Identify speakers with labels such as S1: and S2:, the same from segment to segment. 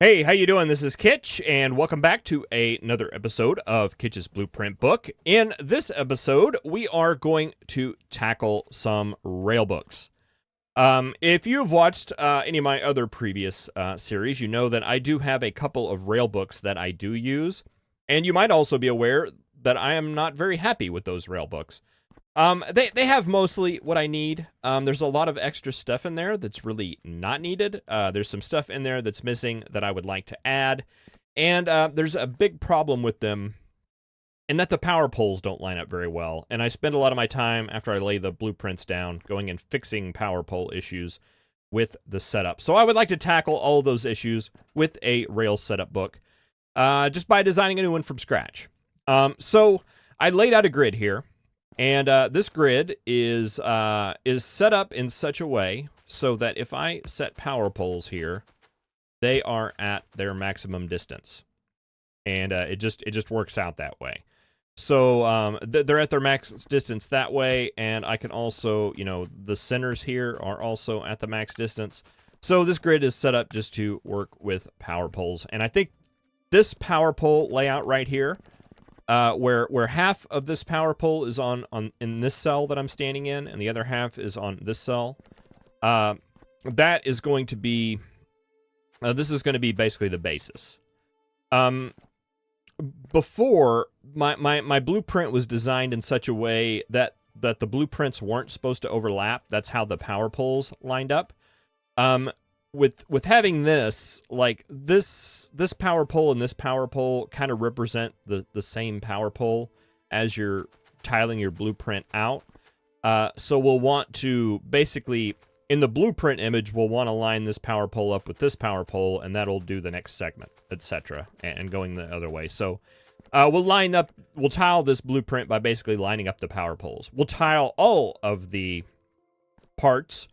S1: Hey, how you doing? This is Kitch, and welcome back to another episode of Kitch's Blueprint Book. In this episode, we are going to tackle some rail books. If you've watched any of my other previous series, you know that I do have a couple of rail books that I do use, and you might also be aware that I am not very happy with those rail books. They have mostly what I need. There's a lot of extra stuff in there that's really not needed. There's some stuff in there that's missing that I would like to add, and there's a big problem with them in that the power poles don't line up very well. And I spend a lot of my time after I lay the blueprints down going and fixing power pole issues with the setup. So I would like to tackle all of those issues with a rail setup book, just by designing a new one from scratch. So I laid out a grid here. And this grid is set up in such a way so that if I set power poles here, they are at their maximum distance, and it just works out that way. So they're at their max distance that way, and I can also, the centers here are also at the max distance. So this grid is set up just to work with power poles, and I think this power pole layout right here, where half of this power pole is on in this cell that I'm standing in, and the other half is on this cell. That is going to be, this is going to be basically the basis. Before, my blueprint was designed in such a way that the blueprints weren't supposed to overlap. That's how the power poles lined up. With having this, like this power pole and this power pole kind of represent the same power pole as you're tiling your blueprint out. So we'll want to basically, in the blueprint image, we'll want to line this power pole up with this power pole, and that'll do the next segment, etc. And going the other way. So we'll tile this blueprint by basically lining up the power poles. We'll tile all of the parts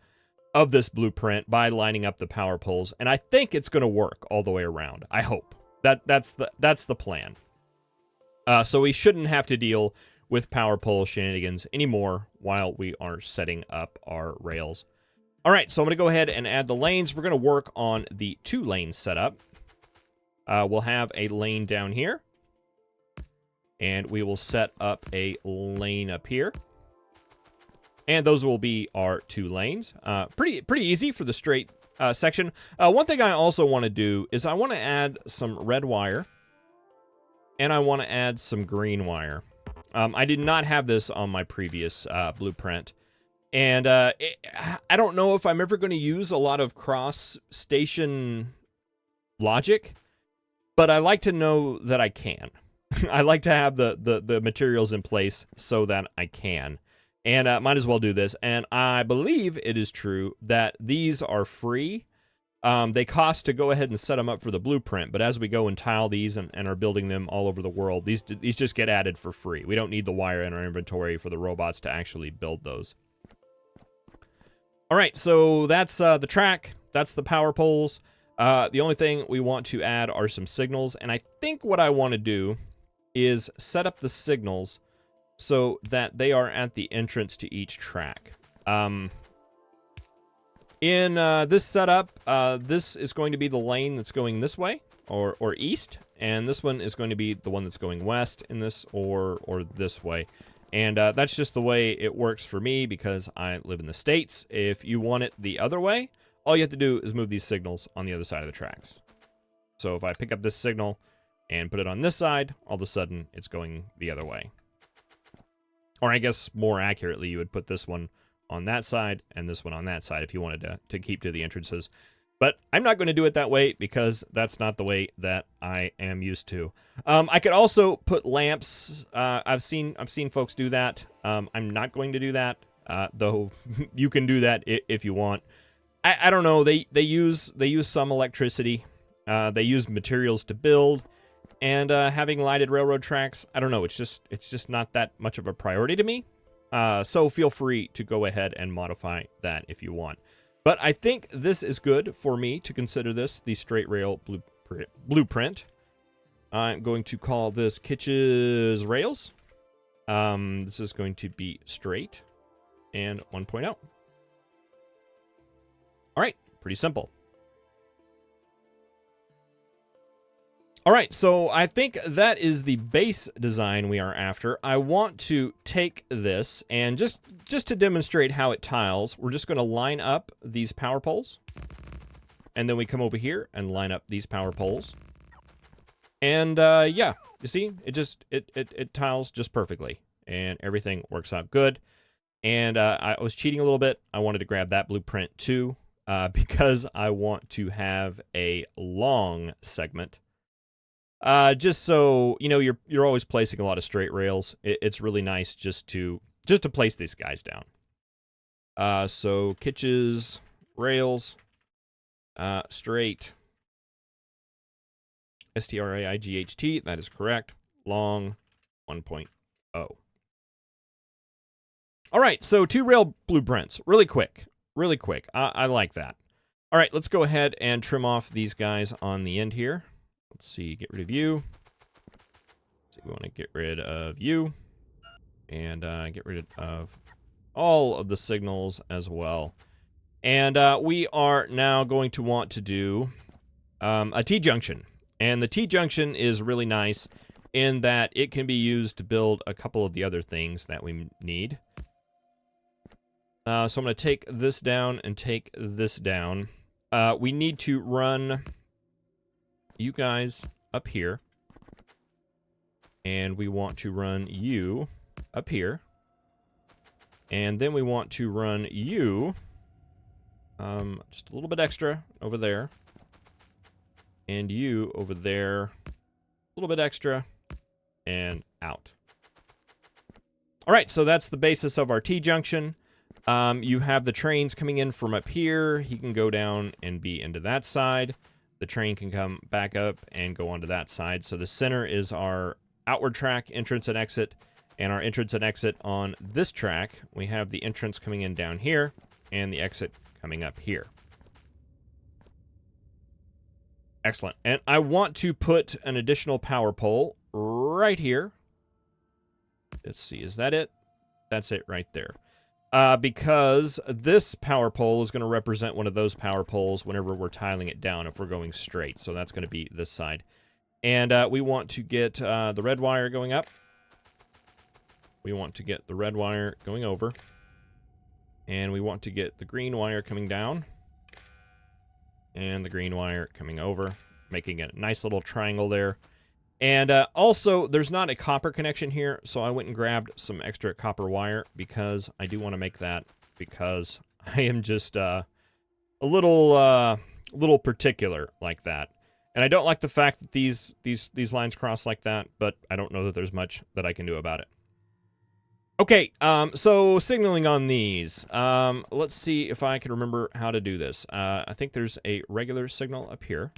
S1: of this blueprint by lining up the power poles, and I think it's going to work all the way around. I hope that's the plan. So we shouldn't have to deal with power pole shenanigans anymore while we are setting up our rails. All right, so I'm going to go ahead and add the lanes. We're going to work on the 2-lane setup. We'll have a lane down here, and we will set up a lane up here. And those will be our 2 lanes. Pretty easy for the straight section. One thing I also want to do is I want to add some red wire. And I want to add some green wire. I did not have this on my previous blueprint. And I don't know if I'm ever going to use a lot of cross-station logic. But I like to know that I can. I like to have the materials in place so that I can. And might as well do this. And I believe it is true that these are free. They cost to go ahead and set them up for the blueprint. But as we go and tile these and are building them all over the world, these just get added for free. We don't need the wire in our inventory for the robots to actually build those. All right, so that's the track. That's the power poles. The only thing we want to add are some signals. And I think what I want to do is set up the signals so that they are at the entrance to each track. In this setup, this is going to be the lane that's going this way, or east, and this one is going to be the one that's going west in this, or this way. And that's just the way it works for me because I live in the States. If you want it the other way, all you have to do is move these signals on the other side of the tracks. So if I pick up this signal and put it on this side, all of a sudden it's going the other way. Or I guess more accurately, you would put this one on that side and this one on that side if you wanted to keep to the entrances. But I'm not going to do it that way because that's not the way that I am used to. I could also put lamps. I've seen folks do that. I'm not going to do that, though you can do that if you want. I don't know. They use some electricity. They use materials to build. And having lighted railroad tracks, I don't know, it's just not that much of a priority to me. So feel free to go ahead and modify that if you want. But I think this is good for me to consider this the straight rail blueprint. I'm going to call this Kitch's Rails. This is going to be straight and 1.0. All right, pretty simple. All right, so I think that is the base design we are after. I want to take this and just to demonstrate how it tiles, we're just going to line up these power poles. And then we come over here and line up these power poles. And yeah, you see, it tiles just perfectly. And everything works out good. And I was cheating a little bit. I wanted to grab that blueprint too, because I want to have a long segment. Just so you know, you're always placing a lot of straight rails. It's really nice just to place these guys down. So kitches, rails, straight, STRAIGHT. That is correct. Long, 1.0. All right, so 2 rail blueprints, really quick. I like that. All right, let's go ahead and trim off these guys on the end here. Let's see, get rid of you. So we want to get rid of you. And get rid of all of the signals as well. And we are now going to want to do a T-junction. And the T-junction is really nice in that it can be used to build a couple of the other things that we need. So I'm going to take this down and take this down. We need to run you guys up here. And we want to run you up here. And then we want to run you just a little bit extra over there. And you over there, a little bit extra, and out. All right, so that's the basis of our T-junction. You have the trains coming in from up here. He can go down and be into that side. The train can come back up and go onto that side. So the center is our outward track, entrance and exit. And our entrance and exit on this track, we have the entrance coming in down here and the exit coming up here. Excellent. And I want to put an additional power pole right here. Let's see, is that it? That's it right there. Because this power pole is going to represent one of those power poles whenever we're tiling it down if we're going straight. So that's going to be this side. And we want to get the red wire going up. We want to get the red wire going over. And we want to get the green wire coming down. And the green wire coming over, making a nice little triangle there. And also, there's not a copper connection here, so I went and grabbed some extra copper wire because I do want to make that, because I am just a little particular like that. And I don't like the fact that these lines cross like that, but I don't know that there's much that I can do about it. Okay, so signaling on these. Let's see if I can remember how to do this. I think there's a regular signal up here.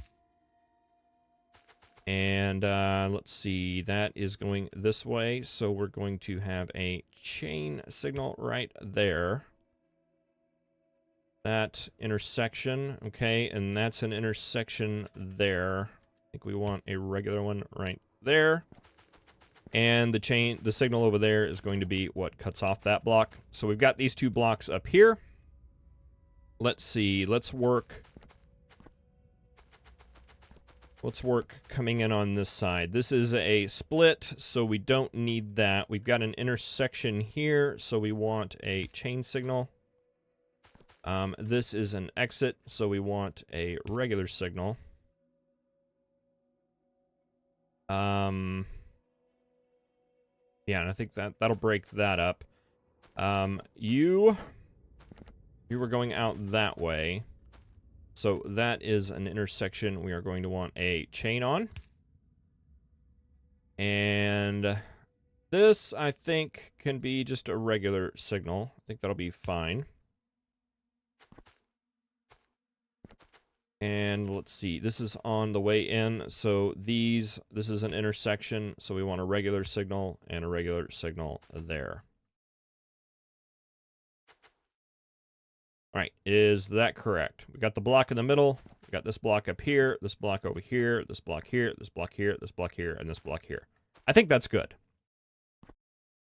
S1: And let's see, that is going this way. So we're going to have a chain signal right there. That intersection, okay, and that's an intersection there. I think we want a regular one right there. And the signal over there is going to be what cuts off that block. So we've got these 2 blocks up here. Let's see, let's work coming in on this side. This is a split, so we don't need that. We've got an intersection here, so we want a chain signal. This is an exit, so we want a regular signal. Yeah, and I think that'll break that up. You were going out that way. So that is an intersection we are going to want a chain on. And this, I think, can be just a regular signal. I think that'll be fine. And let's see, this is on the way in. So this is an intersection. So we want a regular signal and a regular signal there. All right, is that correct? We got the block in the middle. We got this block up here, this block over here, this block here, this block here, this block here, and this block here. I think that's good.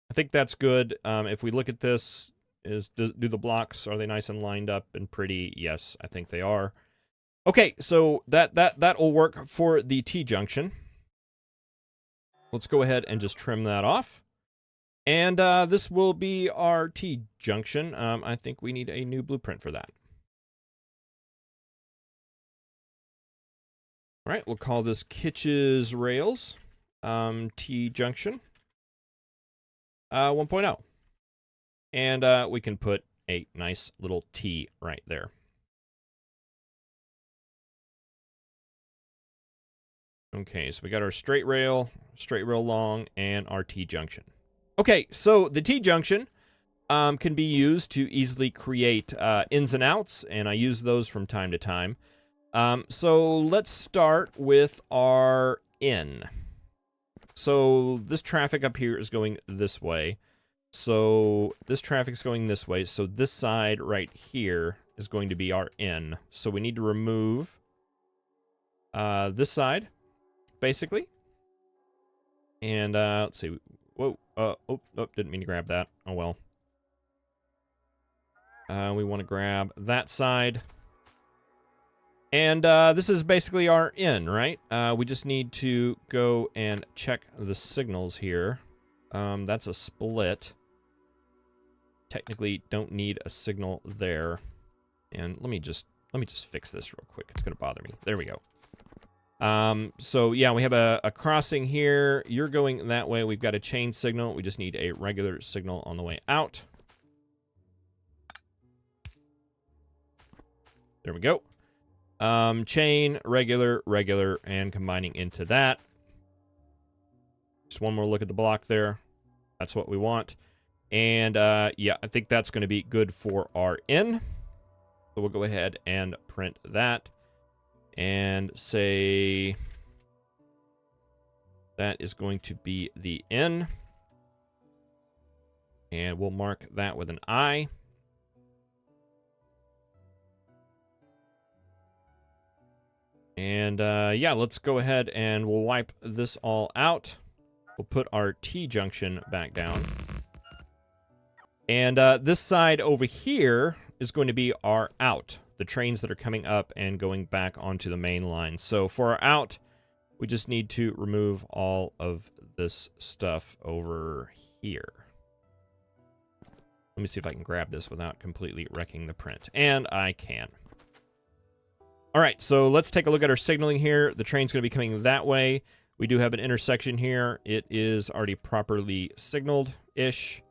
S1: I think that's good. If we look at this, do the blocks, are they nice and lined up and pretty? Yes, I think they are. Okay, so that will work for the T-junction. Let's go ahead and just trim that off. And this will be our T-junction. I think we need a new blueprint for that. All right, we'll call this Kitch's Rails T-junction 1.0. And we can put a nice little T right there. Okay, so we got our straight rail long, and our T-junction. Okay, so the T-junction can be used to easily create ins and outs, and I use those from time to time. So let's start with our in. So this traffic up here is going this way. So this traffic's going this way. So this side right here is going to be our in. So we need to remove this side, basically. And let's see. Whoa. Oh, didn't mean to grab that. Oh, well. We want to grab that side. And this is basically our in, right? We just need to go and check the signals here. That's a split. Technically, don't need a signal there. And let me just fix this real quick. It's gonna bother me. There we go. So yeah, we have a crossing here. You're going that way. We've got a chain signal. We just need a regular signal on the way out. There we go. Chain, regular, and combining into that. Just one more look at the block there. That's what we want. And yeah, I think that's going to be good for our in. So we'll go ahead and print that. And say that is going to be the in. And we'll mark that with an I. And yeah, let's go ahead and we'll wipe this all out. We'll put our T-junction back down. And this side over here is going to be our out. The trains that are coming up and going back onto the main line. So for our out, we just need to remove all of this stuff over here. Let me see if I can grab this without completely wrecking the print. And I can. All right, so let's take a look at our signaling here. The train's going to be coming that way. We do have an intersection here. It is already properly signaled-ish.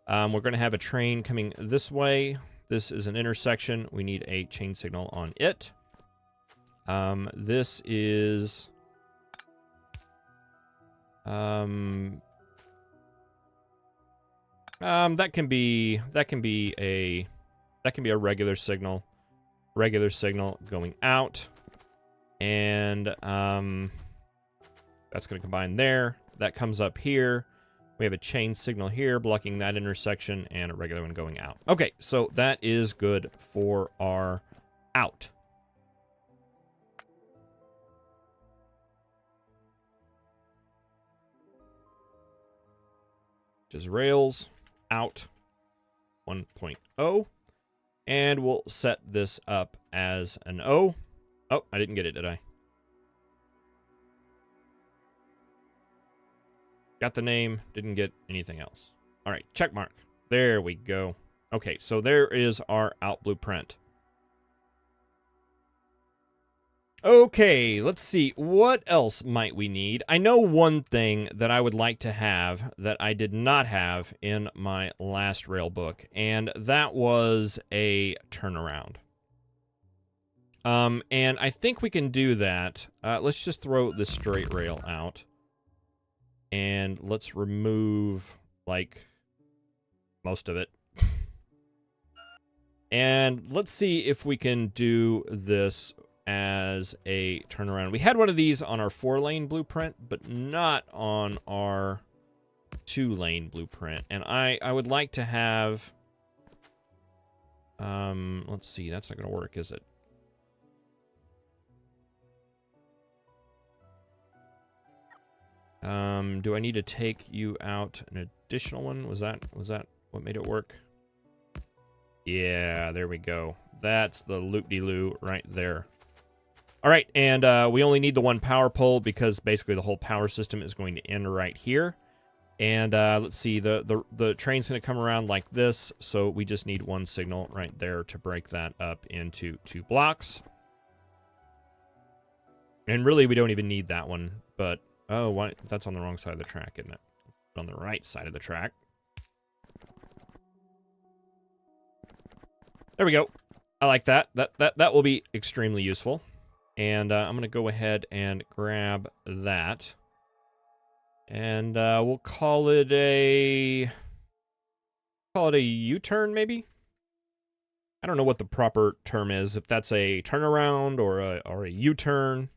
S1: We're going to have a train coming this way. This is an intersection. We need a chain signal on it. This is... that can be a regular signal. Regular signal going out. And that's going to combine there. That comes up here. We have a chain signal here blocking that intersection and a regular one going out. Okay, so that is good for our out. Which is Rails out 1.0. And we'll set this up as an O. Oh, I didn't get it, did I? Got the name, didn't get anything else. All right, check mark. There we go. Okay, so there is our out blueprint. Okay, let's see. What else might we need? I know one thing that I would like to have that I did not have in my last rail book, and that was a turnaround. And I think we can do that. Let's just throw the straight rail out. And let's remove, like, most of it. And let's see if we can do this as a turnaround. We had one of these on our 4-lane blueprint, but not on our 2-lane blueprint. And I would like to have... let's see, that's not going to work, is it? Do I need to take you out an additional one? Was that what made it work? Yeah, there we go. That's the loop-de-loo right there. All right, and we only need the one power pole because basically the whole power system is going to end right here. And let's see, the train's going to come around like this, so we just need one signal right there to break that up into 2 blocks. And really, we don't even need that one, but... Oh, what? That's on the wrong side of the track, isn't it? On the right side of the track. There we go. I like that. That will be extremely useful. And I'm going to go ahead and grab that. And we'll call it a U-turn, maybe? I don't know what the proper term is, if that's a turnaround or a U-turn.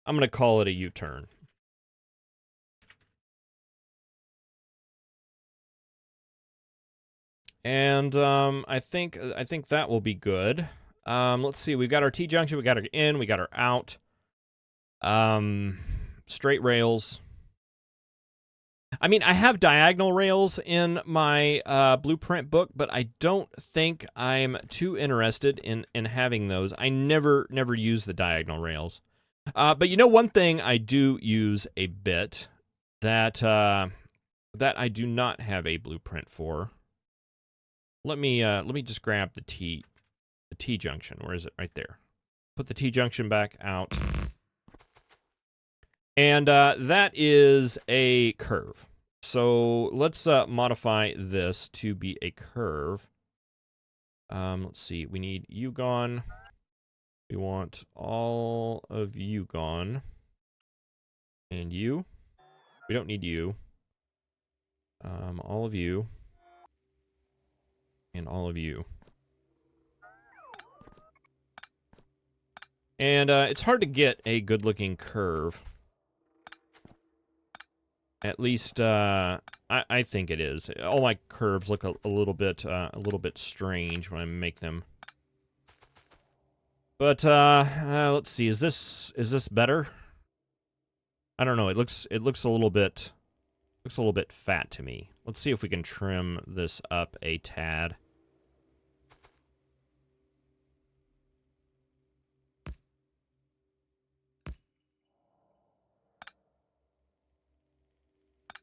S1: I'm going to call it a U-turn. And I think that will be good. Let's see. We've got our T-junction, we got our in, we got our out. Straight rails. I mean, I have diagonal rails in my blueprint book, but I don't think I'm too interested in having those. I never use the diagonal rails. But you know, one thing I do use a bit that that I do not have a blueprint for. Let me just grab the T junction. Where is it? Right there. Put the T junction back out. And that is a curve. So let's modify this to be a curve. Let's see. We need U gone. We want all of U gone. And U. We don't need U. All of U. And all of you. And it's hard to get a good-looking curve. At least I think it is. All my curves look a little bit strange when I make them. But let's see. Is this better? I don't know. It looks a little bit fat to me. Let's see if we can trim this up a tad.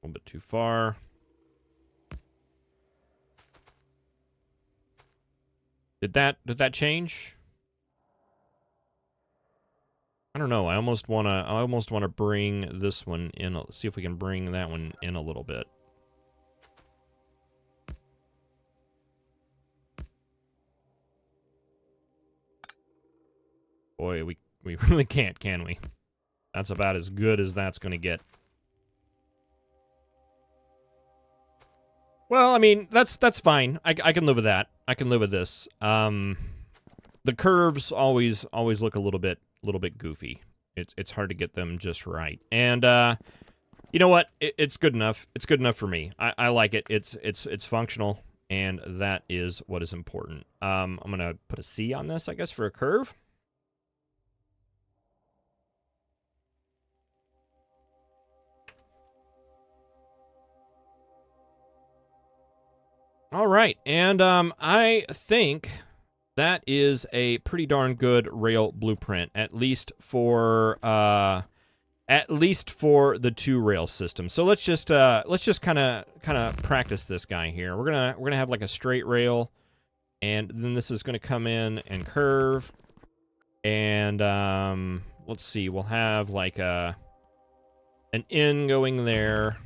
S1: A little bit too far. Did that change? I don't know. I almost wanna bring this one in. See if we can bring that one in a little bit. Boy, we really can't, can we? That's about as good as that's gonna get. Well, I mean, that's fine. I can live with that. I can live with this. The curves always look a little bit goofy. It's hard to get them just right. And you know what? It's good enough. It's good enough for me. I like it. It's functional, and that is what is important. I'm gonna put a C on this, I guess, for a curve. All right, and I think that is a pretty darn good rail blueprint, at least for the 2 rail system. So let's just kind of practice this guy here. We're gonna have like a straight rail, and then this is gonna come in and curve, and let's see, we'll have like an in going there,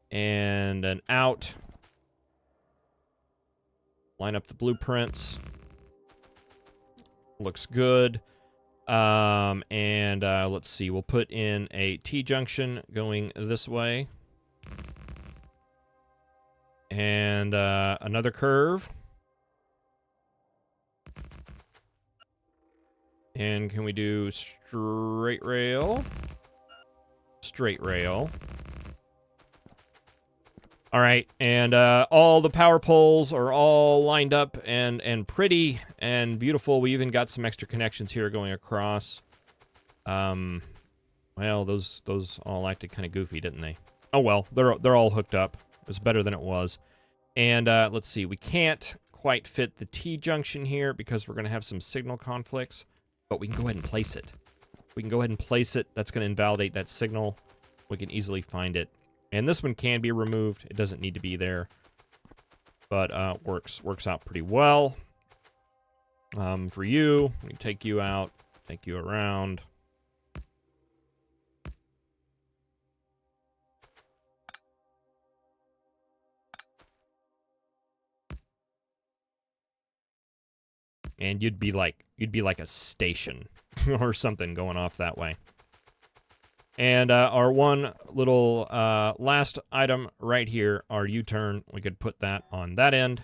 S1: and an out. Line up the blueprints. Looks good. And let's see. We'll put in a T-junction going this way. And another curve. And can we do straight rail? Straight rail. All right, and all the power poles are all lined up and pretty and beautiful. We even got some extra connections here going across. Well, those all acted kind of goofy, didn't they? Oh well, they're all hooked up. It was better than it was. And let's see, we can't quite fit the T-junction here because we're going to have some signal conflicts. but we can go ahead and place it. We can go ahead and place it. That's going to invalidate that signal. We can easily find it. And this one can be removed. It doesn't need to be there, but works out pretty well. For you, we can take you out, take you around. And you'd be like a station or something going off that way. And our one little last item right here, our U-turn, we could put that on that end.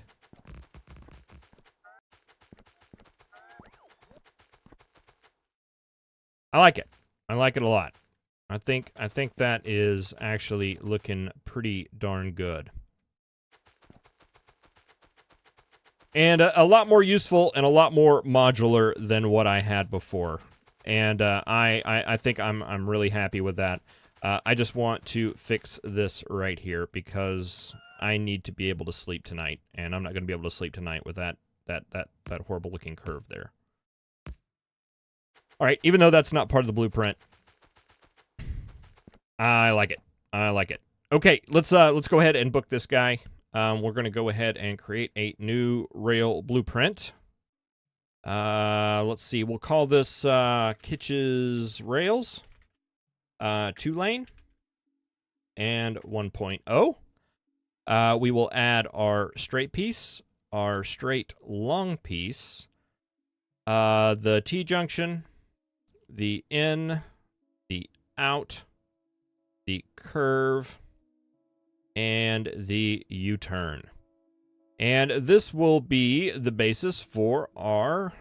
S1: I like it. I like it a lot. I think that is actually looking pretty darn good. And a lot more useful and a lot more modular than what I had before. And I think I'm really happy with that. I just want to fix this right here because I need to be able to sleep tonight, and I'm not going to be able to sleep tonight with that horrible looking curve there. All right, even though that's not part of the blueprint, I like it. I like it. Okay, let's go ahead and book this guy. We're going to go ahead and create a new rail blueprint. Let's see. We'll call this Kitch's Rails 2-lane and 1.0. We will add our straight piece, our straight long piece, the T-junction, the in, the out, the curve, and the U-turn. And this will be the basis for our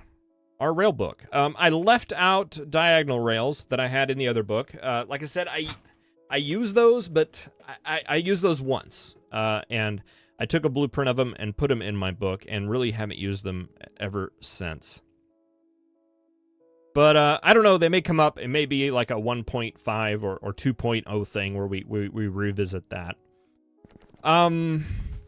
S1: rail book. I left out diagonal rails that I had in the other book. Like I said, I use those, but I use those once. And I took a blueprint of them and put them in my book and really haven't used them ever since. But I don't know, they may come up. It may be like a 1.5 or 2.0 thing where we revisit that.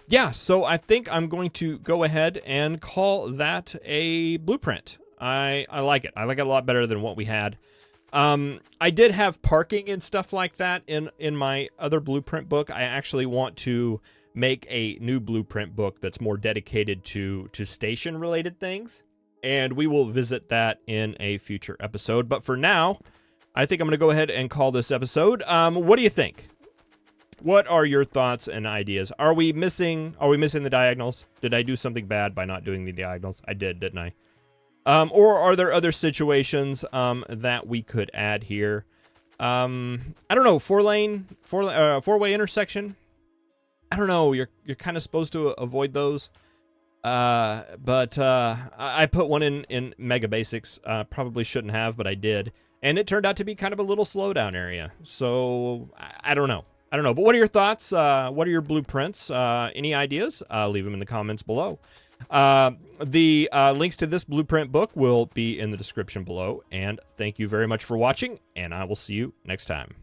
S1: Yeah, so I think I'm going to go ahead and call that a blueprint. I like it. I like it a lot better than what we had. I did have parking and stuff like that in my other blueprint book. I actually want to make a new blueprint book that's more dedicated to station related things. And we will visit that in a future episode. But for now, I think I'm going to go ahead and call this episode. What do you think? What are your thoughts and ideas? Are we missing the diagonals? Did I do something bad by not doing the diagonals? I did, didn't I? Or are there other situations that we could add here? I don't know, four-way intersection. I don't know. You're kind of supposed to avoid those. But I put one in Mega Basics. Probably shouldn't have, but I did. And it turned out to be kind of a little slowdown area. So I don't know. But what are your thoughts? What are your blueprints? Any ideas? Leave them in the comments below. The links to this blueprint book will be in the description below. And thank you very much for watching, and I will see you next time.